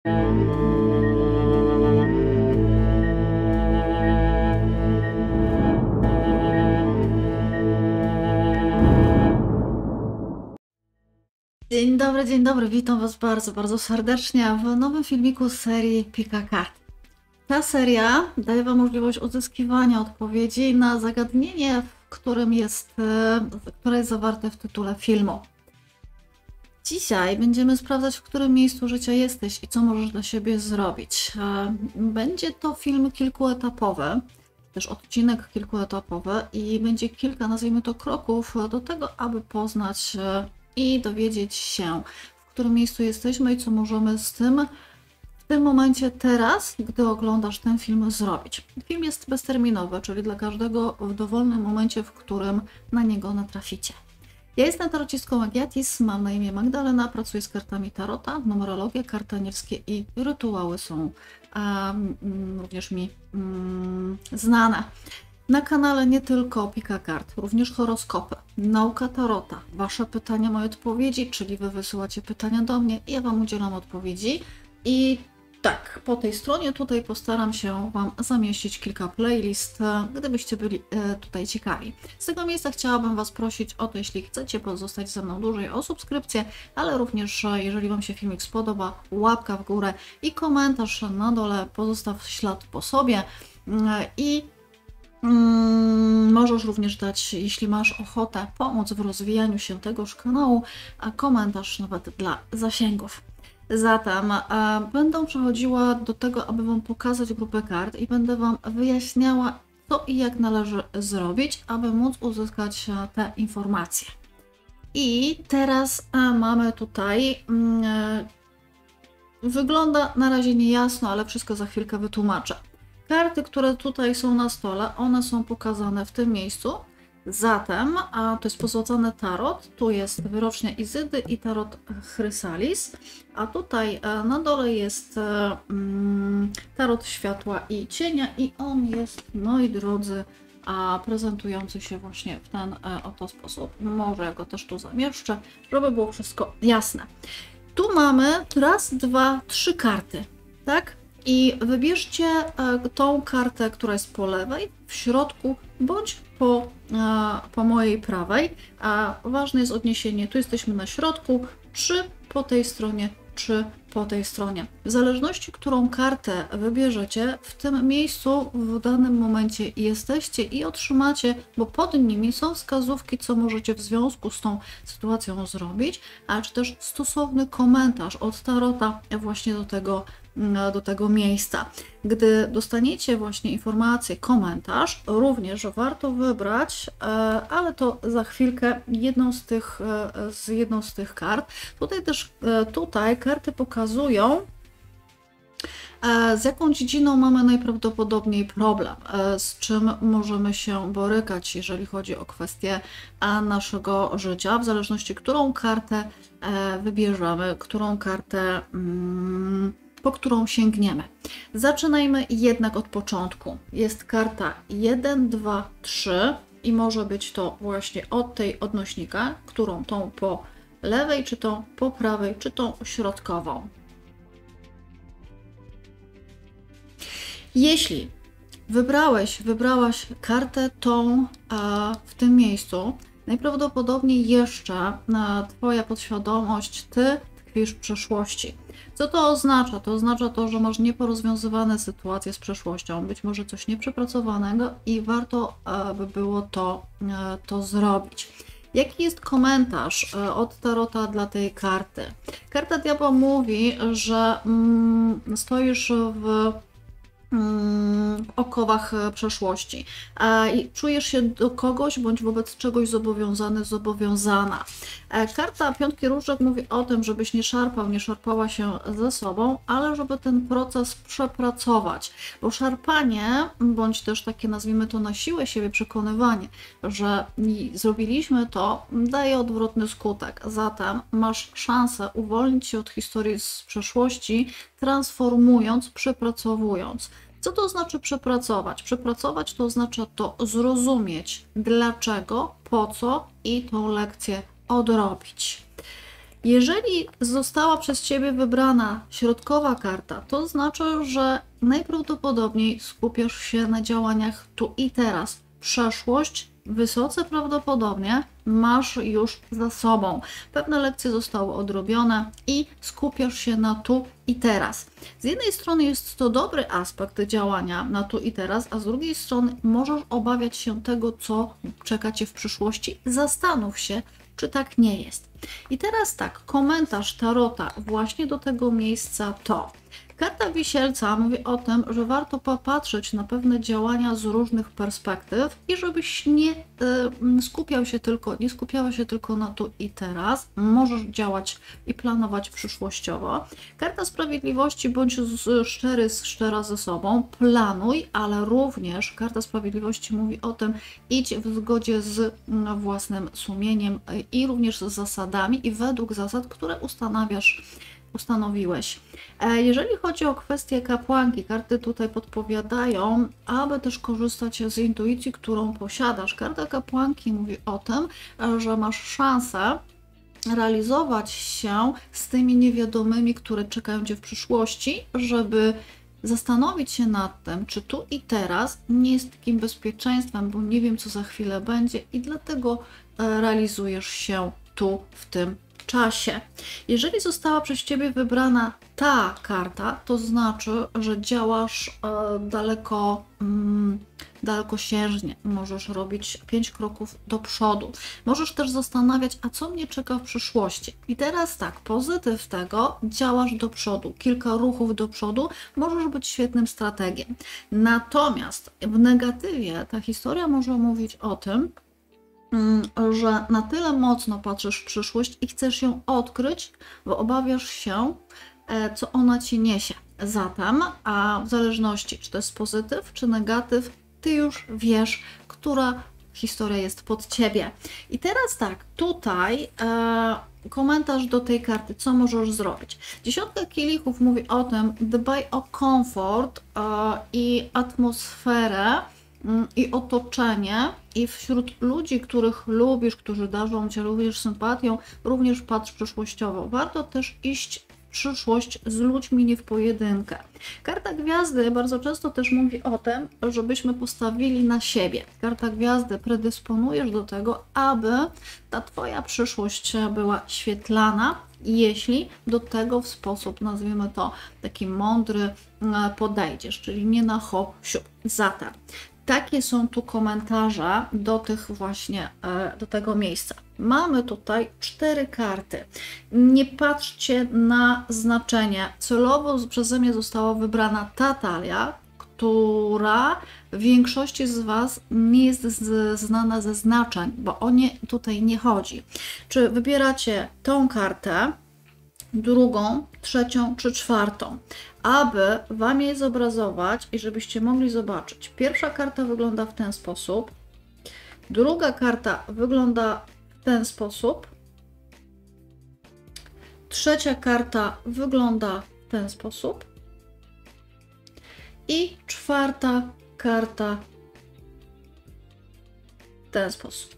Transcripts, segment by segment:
Dzień dobry, witam Was bardzo, bardzo serdecznie w nowym filmiku z serii Pika Kart. Ta seria daje Wam możliwość uzyskiwania odpowiedzi na zagadnienie, które jest zawarte w tytule filmu. Dzisiaj będziemy sprawdzać, w którym miejscu życia jesteś i co możesz dla siebie zrobić. Będzie to film kilkuetapowy, też odcinek kilkuetapowy i będzie kilka, nazwijmy to, kroków do tego, aby poznać i dowiedzieć się, w którym miejscu jesteśmy i co możemy z tym w tym momencie, teraz, gdy oglądasz ten film, zrobić. Film jest bezterminowy, czyli dla każdego w dowolnym momencie, w którym na niego natraficie. Ja jestem tarocistką Agiatis, mam na imię Magdalena, pracuję z kartami tarota, numerologia, karty anielskie i rytuały są również mi znane. Na kanale nie tylko Pika Kart, również horoskopy, nauka tarota, Wasze pytania, moje odpowiedzi, czyli Wy wysyłacie pytania do mnie i ja Wam udzielam odpowiedzi. I tak, po tej stronie tutaj postaram się Wam zamieścić kilka playlist, gdybyście byli tutaj ciekawi. Z tego miejsca chciałabym Was prosić o to, jeśli chcecie pozostać ze mną dłużej, o subskrypcję, ale również jeżeli Wam się filmik spodoba, łapka w górę i komentarz na dole, pozostaw ślad po sobie i możesz również dać, jeśli masz ochotę, pomóc w rozwijaniu się tegoż kanału, a komentarz nawet dla zasięgów. Zatem będę przechodziła do tego, aby Wam pokazać grupę kart i będę Wam wyjaśniała, co i jak należy zrobić, aby móc uzyskać te informacje. I teraz mamy tutaj, wygląda na razie niejasno, ale wszystko za chwilkę wytłumaczę. Karty, które tutaj są na stole, one są pokazane w tym miejscu. Zatem, to jest pozłacany tarot, tu jest wyrocznia Izydy i tarot Chrysalis, a tutaj na dole jest tarot światła i cienia i on jest, moi drodzy, prezentujący się właśnie w ten oto sposób. Może ja go też tu zamieszczę, żeby było wszystko jasne. Tu mamy raz, dwa, trzy karty, tak? I wybierzcie tą kartę, która jest po lewej, w środku, bądź po mojej prawej. Ważne jest odniesienie, tu jesteśmy na środku, czy po tej stronie, czy po tej stronie. W zależności, którą kartę wybierzecie, w tym miejscu w danym momencie jesteście i otrzymacie, bo pod nimi są wskazówki, co możecie w związku z tą sytuacją zrobić, a czy też stosowny komentarz od tarota właśnie do tego miejsca. Gdy dostaniecie właśnie informację, komentarz, również warto wybrać, ale to za chwilkę, jedną z tych kart. Tutaj karty pokazują, z jaką dziedziną mamy najprawdopodobniej problem, z czym możemy się borykać, jeżeli chodzi o kwestię naszego życia, w zależności, którą kartę wybierzemy, którą kartę po którą sięgniemy. Zaczynajmy jednak od początku. Jest karta 1, 2, 3 i może być to właśnie od tej odnośnika, którą tą po lewej, czy tą po prawej, czy tą środkową. Jeśli wybrałaś kartę tą w tym miejscu, najprawdopodobniej jeszcze Twoja podświadomość, Ty tkwisz w przeszłości. Co to oznacza? To oznacza to, że masz nieporozwiązywane sytuacje z przeszłością, być może coś nieprzepracowanego i warto by było to zrobić. Jaki jest komentarz od tarota dla tej karty? Karta diabła mówi, że stoisz w okowach przeszłości i czujesz się do kogoś bądź wobec czegoś zobowiązany, zobowiązana. Karta piątki różek mówi o tym, żebyś nie szarpała się ze sobą, ale żeby ten proces przepracować, bo szarpanie, bądź też takie, nazwijmy to, na siłę siebie przekonywanie, że zrobiliśmy to, daje odwrotny skutek. Zatem masz szansę uwolnić się od historii z przeszłości, transformując, przepracowując. Co to znaczy przepracować? Przepracować to oznacza to zrozumieć, dlaczego, po co i tą lekcję odrobić. Jeżeli została przez Ciebie wybrana środkowa karta, to znaczy, że najprawdopodobniej skupiasz się na działaniach tu i teraz. Przeszłość wysoce prawdopodobnie masz już za sobą. Pewne lekcje zostały odrobione i skupiasz się na tu i teraz. Z jednej strony jest to dobry aspekt działania na tu i teraz, a z drugiej strony możesz obawiać się tego, co czeka Cię w przyszłości. Zastanów się, czy tak nie jest. I teraz tak, komentarz tarota właśnie do tego miejsca to: karta Wisielca mówi o tym, że warto popatrzeć na pewne działania z różnych perspektyw i żebyś nie skupiała się tylko na tu i teraz. Możesz działać i planować przyszłościowo. Karta Sprawiedliwości: bądź szczera ze sobą, planuj, ale również karta Sprawiedliwości mówi o tym, idź w zgodzie z własnym sumieniem i również z zasadami i według zasad, które ustanowiłeś. Jeżeli chodzi o kwestię kapłanki, karty tutaj podpowiadają, aby też korzystać z intuicji, którą posiadasz. Karta kapłanki mówi o tym, że masz szansę realizować się z tymi niewiadomymi, które czekają Cię w przyszłości, żeby zastanowić się nad tym, czy tu i teraz nie jest takim bezpieczeństwem, bo nie wiem, co za chwilę będzie i dlatego realizujesz się tu w tym czasie. Jeżeli została przez Ciebie wybrana ta karta, to znaczy, że działasz dalekosiężnie. Możesz robić 5 kroków do przodu. Możesz też zastanawiać, a co mnie czeka w przyszłości. I teraz tak, pozytyw tego, działasz do przodu. Kilka ruchów do przodu, możesz być świetnym strategiem. Natomiast w negatywie ta historia może mówić o tym, że na tyle mocno patrzysz w przyszłość i chcesz ją odkryć, bo obawiasz się, co ona Ci niesie. Zatem, a w zależności, czy to jest pozytyw, czy negatyw, Ty już wiesz, która historia jest pod Ciebie. I teraz tak, tutaj komentarz do tej karty, co możesz zrobić. 10 kielichów mówi o tym, dbaj o komfort i atmosferę, i otoczenie, i wśród ludzi, których lubisz, którzy darzą Cię również sympatią, również patrz przyszłościowo. Warto też iść w przyszłość z ludźmi, nie w pojedynkę. Karta Gwiazdy bardzo często też mówi o tym, żebyśmy postawili na siebie. Karta Gwiazdy predysponujesz do tego, aby ta Twoja przyszłość była świetlana, jeśli do tego w sposób, nazwijmy to, taki mądry podejdziesz, czyli nie na hop, siup. Zatem takie są tu komentarze do tych właśnie, do tego miejsca. Mamy tutaj 4 karty. Nie patrzcie na znaczenie. Celowo przeze mnie została wybrana ta talia, która w większości z Was nie jest znana ze znaczeń, bo o nie tutaj nie chodzi. Czy wybieracie tą kartę, drugą, trzecią czy czwartą, aby Wam je zobrazować i żebyście mogli zobaczyć. Pierwsza karta wygląda w ten sposób, druga karta wygląda w ten sposób, trzecia karta wygląda w ten sposób i czwarta karta w ten sposób.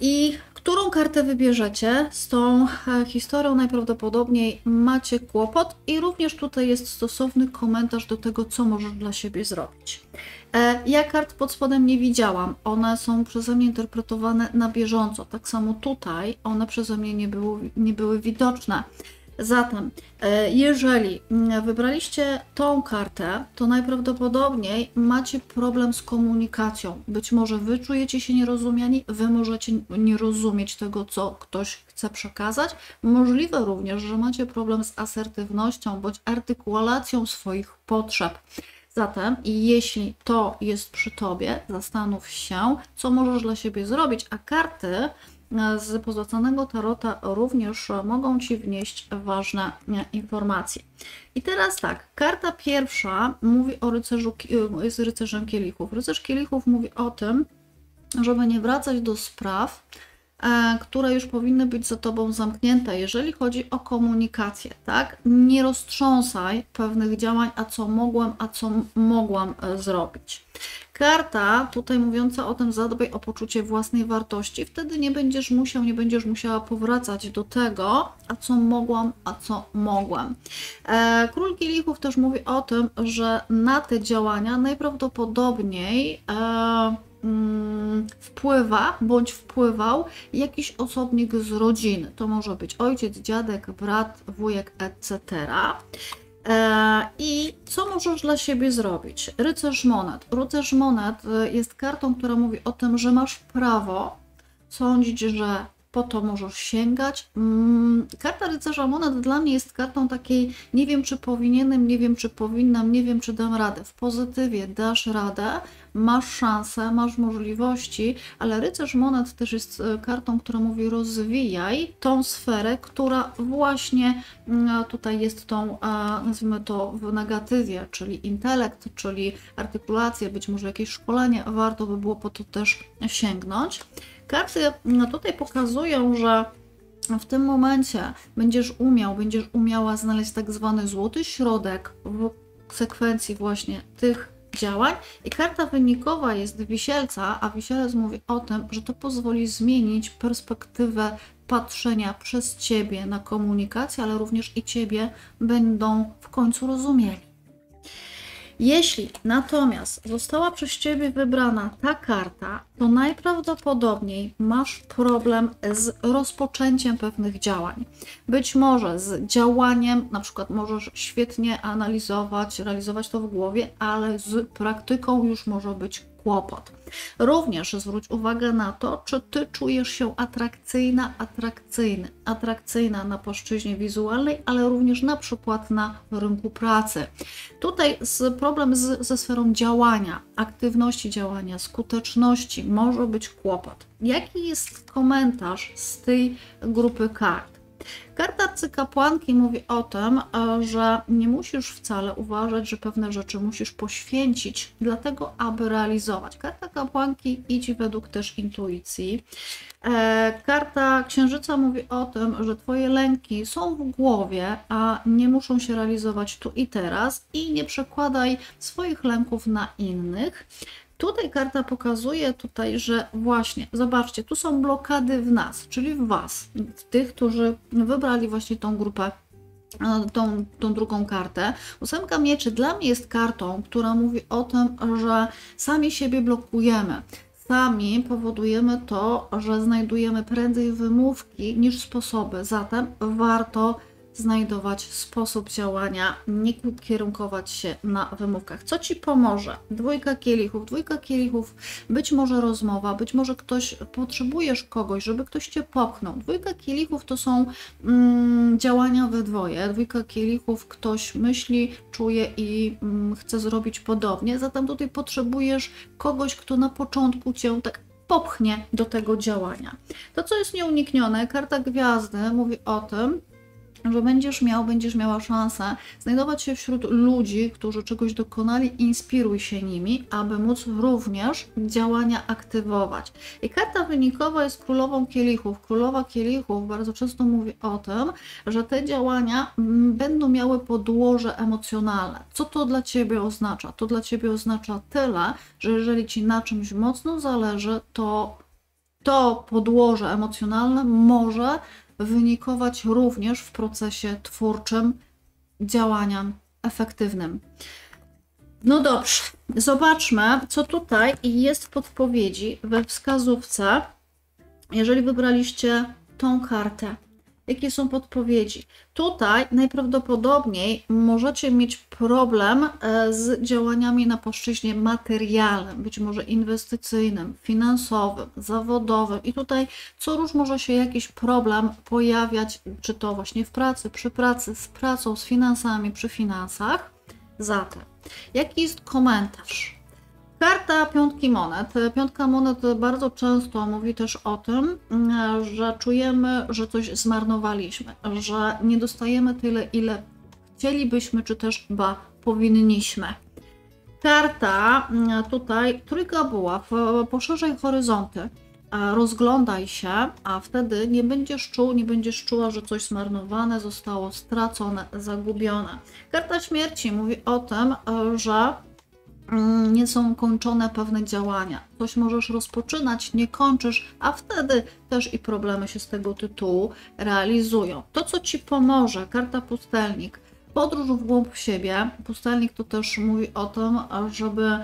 I którą kartę wybierzecie, z tą historią najprawdopodobniej macie kłopot i również tutaj jest stosowny komentarz do tego, co możesz dla siebie zrobić. Ja kart pod spodem nie widziałam, one są przeze mnie interpretowane na bieżąco, tak samo tutaj one przeze mnie nie były widoczne. Zatem, jeżeli wybraliście tą kartę, to najprawdopodobniej macie problem z komunikacją. Być może wy czujecie się nierozumiani, wy możecie nie rozumieć tego, co ktoś chce przekazać. Możliwe również, że macie problem z asertywnością bądź artykulacją swoich potrzeb. Zatem, jeśli to jest przy Tobie, zastanów się, co możesz dla siebie zrobić, a karty z pozłacanego tarota również mogą Ci wnieść ważne informacje. I teraz tak, karta pierwsza mówi o rycerzu, jest rycerzem kielichów. Rycerz kielichów mówi o tym, żeby nie wracać do spraw, które już powinny być za Tobą zamknięte, jeżeli chodzi o komunikację, tak? Nie roztrząsaj pewnych działań, a co mogłam zrobić. Karta tutaj mówiąca o tym, zadbaj o poczucie własnej wartości, wtedy nie będziesz musiał, nie będziesz musiała powracać do tego, a co mogłam, a co mogłem. Król kielichów też mówi o tym, że na te działania najprawdopodobniej wpływa bądź wpływał jakiś osobnik z rodziny. To może być ojciec, dziadek, brat, wujek, etc. I co możesz dla siebie zrobić? Rycerz monet. Rycerz monet jest kartą, która mówi o tym, że masz prawo sądzić, że po to możesz sięgać. Karta rycerza monet dla mnie jest kartą takiej, nie wiem czy powinienem, nie wiem czy powinnam, nie wiem czy dam radę. W pozytywie dasz radę, masz szansę, masz możliwości, ale rycerz monet też jest kartą, która mówi rozwijaj tą sferę, która właśnie tutaj jest tą, nazwijmy to w negatywie, czyli intelekt, czyli artykulację, być może jakieś szkolenie, warto by było po to też sięgnąć. Karty tutaj pokazują, że w tym momencie będziesz umiała znaleźć tak zwany złoty środek w sekwencji właśnie tych działań. I karta wynikowa jest Wisielca, a Wisielec mówi o tym, że to pozwoli zmienić perspektywę patrzenia przez Ciebie na komunikację, ale również i Ciebie będą w końcu rozumieli. Jeśli natomiast została przez Ciebie wybrana ta karta, to najprawdopodobniej masz problem z rozpoczęciem pewnych działań. Być może z działaniem, na przykład możesz świetnie analizować, realizować to w głowie, ale z praktyką już może być kłopot. Również zwróć uwagę na to, czy Ty czujesz się atrakcyjna na płaszczyźnie wizualnej, ale również na przykład na rynku pracy. Tutaj problem ze sferą działania, aktywności działania, skuteczności może być kłopot. Jaki jest komentarz z tej grupy kart? Karta arcykapłanki mówi o tym, że nie musisz wcale uważać, że pewne rzeczy musisz poświęcić dlatego, aby realizować. Karta kapłanki idź według też intuicji. Karta księżyca mówi o tym, że Twoje lęki są w głowie, a nie muszą się realizować tu i teraz i nie przekładaj swoich lęków na innych. Tutaj karta pokazuje że właśnie, zobaczcie, tu są blokady w nas, czyli w Was, w tych, którzy wybrali właśnie tą grupę, tą drugą kartę. Ósemka mieczy dla mnie jest kartą, która mówi o tym, że sami siebie blokujemy. Sami powodujemy to, że znajdujemy prędzej wymówki niż sposoby, zatem warto znajdować sposób działania, nie kierunkować się na wymówkach. Co Ci pomoże? Dwójka kielichów, być może rozmowa, być może potrzebujesz kogoś, żeby ktoś Cię popchnął. Dwójka kielichów to są działania we dwoje. Dwójka kielichów, ktoś myśli, czuje i chce zrobić podobnie, zatem tutaj potrzebujesz kogoś, kto na początku Cię tak popchnie do tego działania. To, co jest nieuniknione, karta gwiazdy mówi o tym, że będziesz miała szansę znajdować się wśród ludzi, którzy czegoś dokonali, inspiruj się nimi, aby móc również działania aktywować. I karta wynikowa jest królową kielichów. Królowa kielichów bardzo często mówi o tym, że te działania będą miały podłoże emocjonalne. Co to dla Ciebie oznacza? To dla Ciebie oznacza tyle, że jeżeli Ci na czymś mocno zależy, to podłoże emocjonalne może wynikować również w procesie twórczym, działaniam efektywnym. No dobrze, zobaczmy, co tutaj jest w podpowiedzi we wskazówce, jeżeli wybraliście tą kartę. Jakie są podpowiedzi? Tutaj najprawdopodobniej możecie mieć problem z działaniami na płaszczyźnie materialnym, być może inwestycyjnym, finansowym, zawodowym i tutaj co róż może się jakiś problem pojawiać, czy to właśnie w pracy, przy pracy, z pracą, z finansami, przy finansach. Zatem, jaki jest komentarz? Karta piątki monet. Piątka monet bardzo często mówi też o tym, że czujemy, że coś zmarnowaliśmy, że nie dostajemy tyle, ile chcielibyśmy, czy też powinniśmy. Karta tutaj trójka buław. Poszerzaj horyzonty, rozglądaj się, a wtedy nie będziesz czuła, że coś zmarnowane, zostało stracone, zagubione. Karta śmierci mówi o tym, że nie są kończone pewne działania. Coś możesz rozpoczynać, nie kończysz, a wtedy też i problemy się z tego tytułu realizują. To, co Ci pomoże, karta pustelnik, podróż w głąb siebie. Pustelnik to też mówi o tym, żeby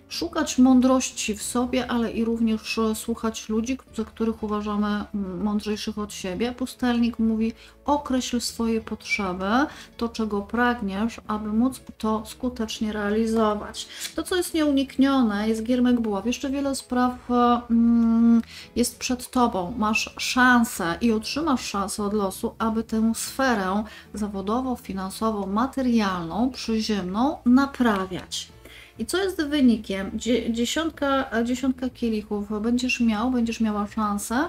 szukać mądrości w sobie, ale i również słuchać ludzi, za których uważamy mądrzejszych od siebie. Pustelnik mówi: określ swoje potrzeby, to czego pragniesz, aby móc to skutecznie realizować. To, co jest nieuniknione, jest giermek buław. Jeszcze wiele spraw jest przed Tobą. Masz szansę i otrzymasz szansę od losu, aby tę sferę zawodową, finansową, materialną, przyziemną naprawiać. I co jest wynikiem? Dziesiątka kielichów. Będziesz miała szansę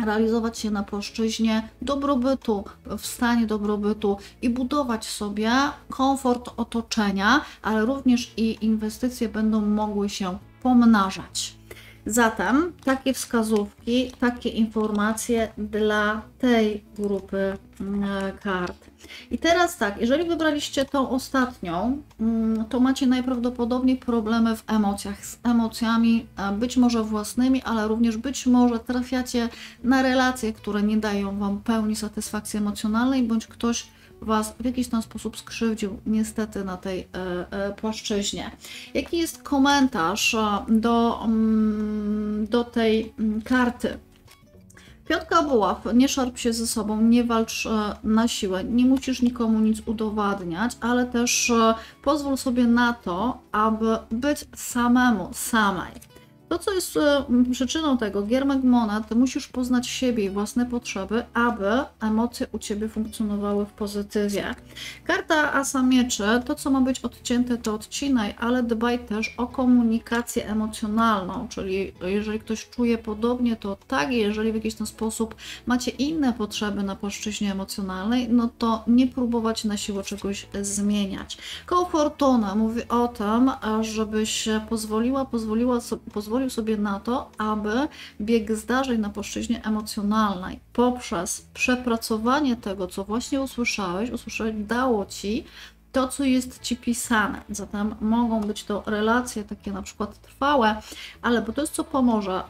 realizować się na płaszczyźnie dobrobytu, w stanie dobrobytu i budować sobie komfort otoczenia, ale również i inwestycje będą mogły się pomnażać. Zatem takie wskazówki, takie informacje dla tej grupy kart. I teraz tak, jeżeli wybraliście tą ostatnią, to macie najprawdopodobniej problemy w emocjach, z emocjami być może własnymi, ale również być może trafiacie na relacje, które nie dają Wam pełni satysfakcji emocjonalnej, bądź ktoś Was w jakiś tam sposób skrzywdził, niestety, na tej płaszczyźnie. Jaki jest komentarz do tej karty? Piątka buław, nie szarp się ze sobą, nie walcz na siłę, nie musisz nikomu nic udowadniać, ale też pozwól sobie na to, aby być samej. To, co jest przyczyną tego, giermek monet, ty musisz poznać siebie i własne potrzeby, aby emocje u Ciebie funkcjonowały w pozytywie. Karta asa mieczy, to co ma być odcięte, to odcinaj, ale dbaj też o komunikację emocjonalną, czyli jeżeli ktoś czuje podobnie, to tak, jeżeli w jakiś ten sposób macie inne potrzeby na płaszczyźnie emocjonalnej, no to nie próbować na siłę czegoś zmieniać. Koło fortuny mówi o tym, żebyś pozwolił sobie na to, aby bieg zdarzeń na płaszczyźnie emocjonalnej poprzez przepracowanie tego, co właśnie usłyszałeś, dało Ci to, co jest Ci pisane. Zatem mogą być to relacje takie na przykład trwałe, ale bo to jest co pomoże.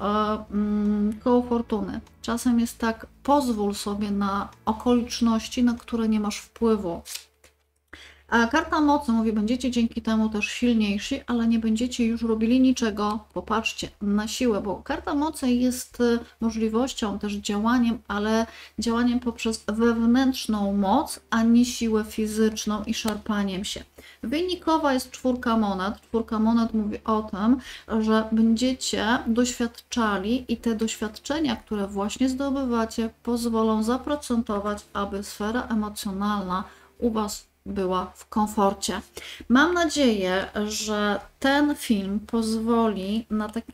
Koło fortuny. Czasem jest tak, pozwól sobie na okoliczności, na które nie masz wpływu. A karta mocy mówi, będziecie dzięki temu też silniejsi, ale nie będziecie już robili niczego, popatrzcie, na siłę, bo karta mocy jest możliwością, też działaniem, ale działaniem poprzez wewnętrzną moc, a nie siłę fizyczną i szarpaniem się. Wynikowa jest czwórka monet. Czwórka monet mówi o tym, że będziecie doświadczali i te doświadczenia, które właśnie zdobywacie, pozwolą zaprocentować, aby sfera emocjonalna u Was była w komforcie. Mam nadzieję, że ten film pozwoli na taką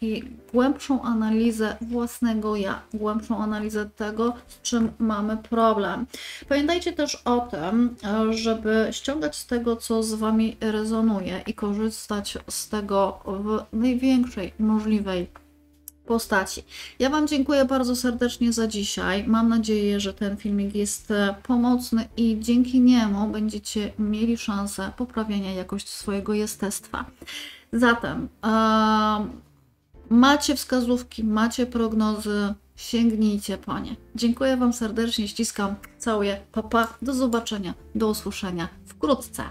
głębszą analizę własnego ja, głębszą analizę tego, z czym mamy problem. Pamiętajcie też o tym, żeby ściągać z tego, co z Wami rezonuje i korzystać z tego w największej możliwej postaci. Ja Wam dziękuję bardzo serdecznie za dzisiaj. Mam nadzieję, że ten filmik jest pomocny i dzięki niemu będziecie mieli szansę poprawiania jakości swojego jestestwa. Zatem macie wskazówki, macie prognozy, sięgnijcie po nie. Dziękuję Wam serdecznie, ściskam, całuję, pa, pa, do zobaczenia, do usłyszenia wkrótce.